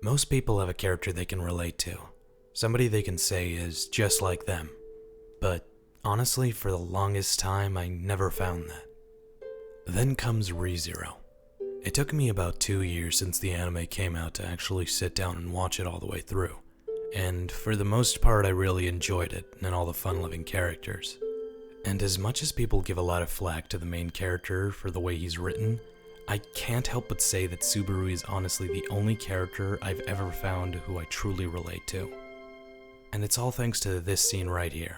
Most people have a character they can relate to, somebody they can say is just like them. But honestly, for the longest time, I never found that. Then comes ReZERO. It took me about 2 years since the anime came out to actually sit down and watch it all the way through. And for the most part, I really enjoyed it and all the fun-loving characters. And as much as people give a lot of flack to the main character for the way he's written, I can't help but say that Subaru is honestly the only character I've ever found who I truly relate to. And it's all thanks to this scene right here.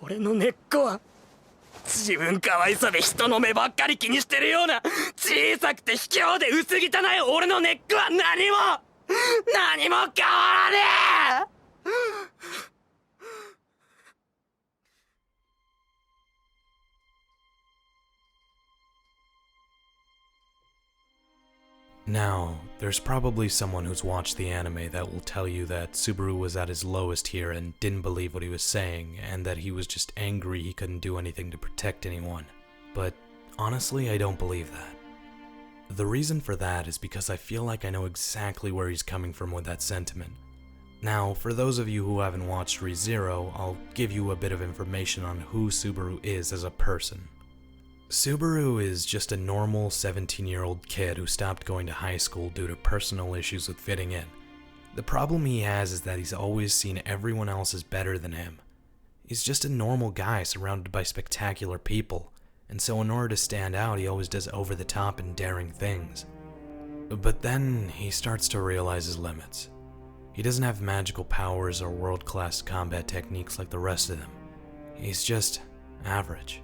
俺の根っこは自分可愛さで人の目ばっかり気にしてるような小さくて卑怯で薄汚い俺の根っこは何も変わらねえ。Now, there's probably someone who's watched the anime that will tell you that Subaru was at his lowest here and didn't believe what he was saying, and that he was just angry he couldn't do anything to protect anyone. But honestly, I don't believe that. The reason for that is because I feel like I know exactly where he's coming from with that sentiment. Now, for those of you who haven't watched ReZERO, I'll give you a bit of information on who Subaru is as a person. Subaru is just a normal 17-year-old kid who stopped going to high school due to personal issues with fitting in. The problem he has is that he's always seen everyone else as better than him. He's just a normal guy surrounded by spectacular people, and so in order to stand out, he always does over-the-top and daring things. But then, he starts to realize his limits. He doesn't have magical powers or world-class combat techniques like the rest of them. He's just average.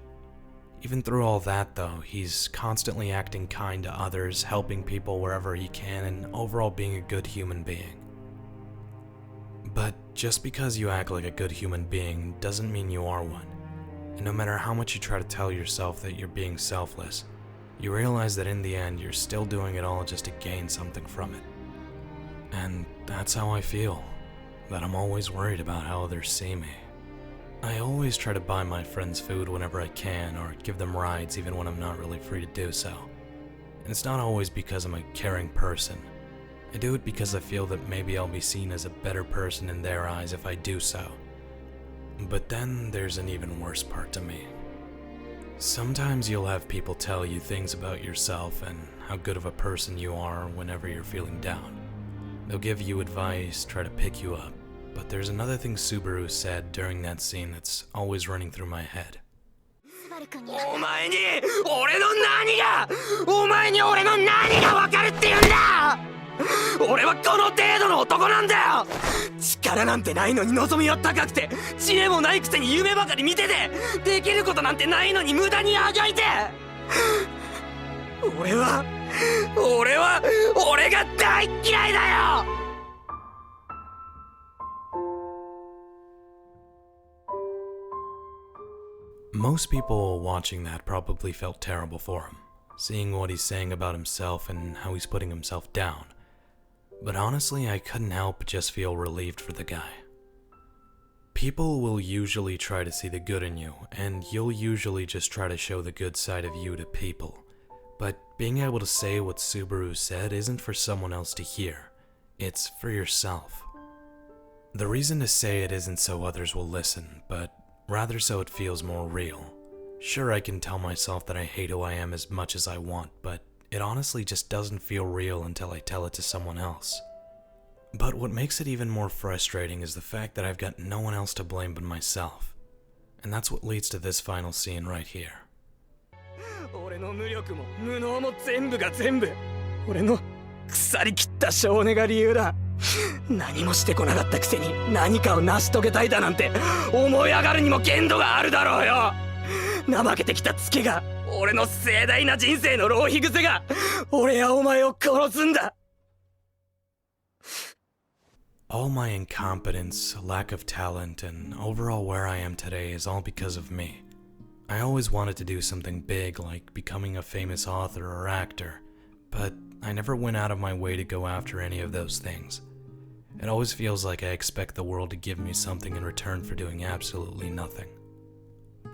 Even through all that though, he's constantly acting kind to others, helping people wherever he can, and overall being a good human being. But just because you act like a good human being doesn't mean you are one. And no matter how much you try to tell yourself that you're being selfless, you realize that in the end you're still doing it all just to gain something from it. And that's how I feel, that I'm always worried about how others see me. I always try to buy my friends food whenever I can, or give them rides even when I'm not really free to do so. And it's not always because I'm a caring person. I do it because I feel that maybe I'll be seen as a better person in their eyes if I do so. But then there's an even worse part to me. Sometimes you'll have people tell you things about yourself and how good of a person you are whenever you're feeling down. They'll give you advice, try to pick you up. But there's another thing Subaru said during that scene that's always running through my head. お前に俺の何が分かるって言うんだ。俺はこの程度の男なんだよ。力なんてないのに望みは高くて、知恵もないくせに夢ばかり見てて、できることなんてないのに無駄にあがいて。俺が大嫌いだよ。Most people watching that probably felt terrible for him, seeing what he's saying about himself and how he's putting himself down. But honestly, I couldn't help but just feel relieved for the guy. People will usually try to see the good in you, and you'll usually just try to show the good side of you to people. But being able to say what Subaru said isn't for someone else to hear. It's for yourself. The reason to say it isn't so others will listen, but rather so it feels more real. Sure, I can tell myself that I hate who I am as much as I want, but it honestly just doesn't feel real until I tell it to someone else. But what makes it even more frustrating is the fact that I've got no one else to blame but myself. And that's what leads to this final scene right here. 俺の無力も無能も全部が全部俺の腐りきった性根が理由だ。何もしてこなかったくせに何かを成し遂げたいだなんて思い上がるにも限度があるだろうよ。怠けてきたツケが俺の盛大な人生の浪費癖が俺やお前を殺すんだ。All my incompetence, lack of talent, and overall where I am today is all because of me. I always wanted to do something big like becoming a famous author or actor, but I never went out of my way to go after any of those things. It always feels like I expect the world to give me something in return for doing absolutely nothing.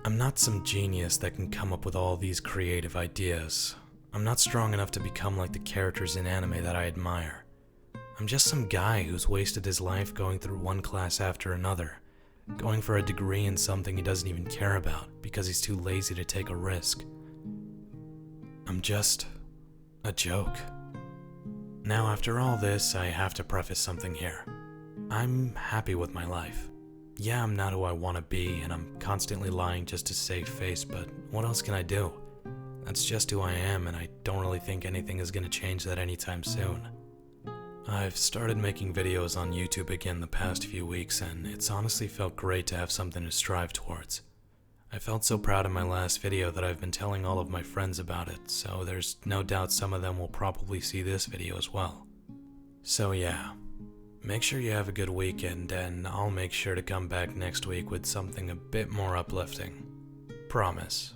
I'm not some genius that can come up with all these creative ideas. I'm not strong enough to become like the characters in anime that I admire. I'm just some guy who's wasted his life going through one class after another, going for a degree in something he doesn't even care about because he's too lazy to take a risk. I'm just a joke. Now, after all this, I have to preface something here. I'm happy with my life. Yeah, I'm not who I want to be, and I'm constantly lying just to save face, but what else can I do? That's just who I am, and I don't really think anything is going to change that anytime soon. I've started making videos on YouTube again the past few weeks, and it's honestly felt great to have something to strive towards. I felt so proud of my last video that I've been telling all of my friends about it, so there's no doubt some of them will probably see this video as well. So yeah, make sure you have a good weekend, and I'll make sure to come back next week with something a bit more uplifting. Promise.